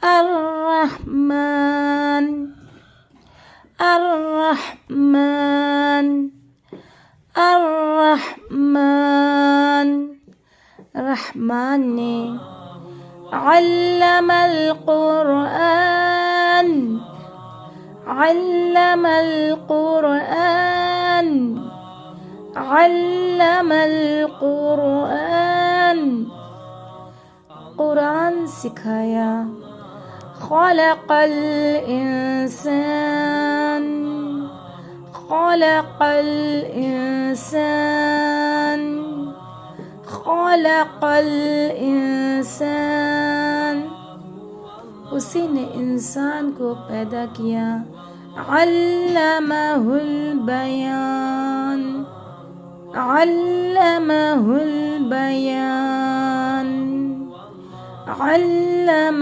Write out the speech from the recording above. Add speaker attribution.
Speaker 1: الرحمن الرحمن الرحمن रहमान ने अल्लम القرآن علم القرآن علم القرآन कुरान सिखाया खलक़ल इंसान खलक़ल इंसान खलक़ल इंसान उसी ने इंसान को पैदा किया अल्लमहुल बयान अल्लमहुल बयान अल्लम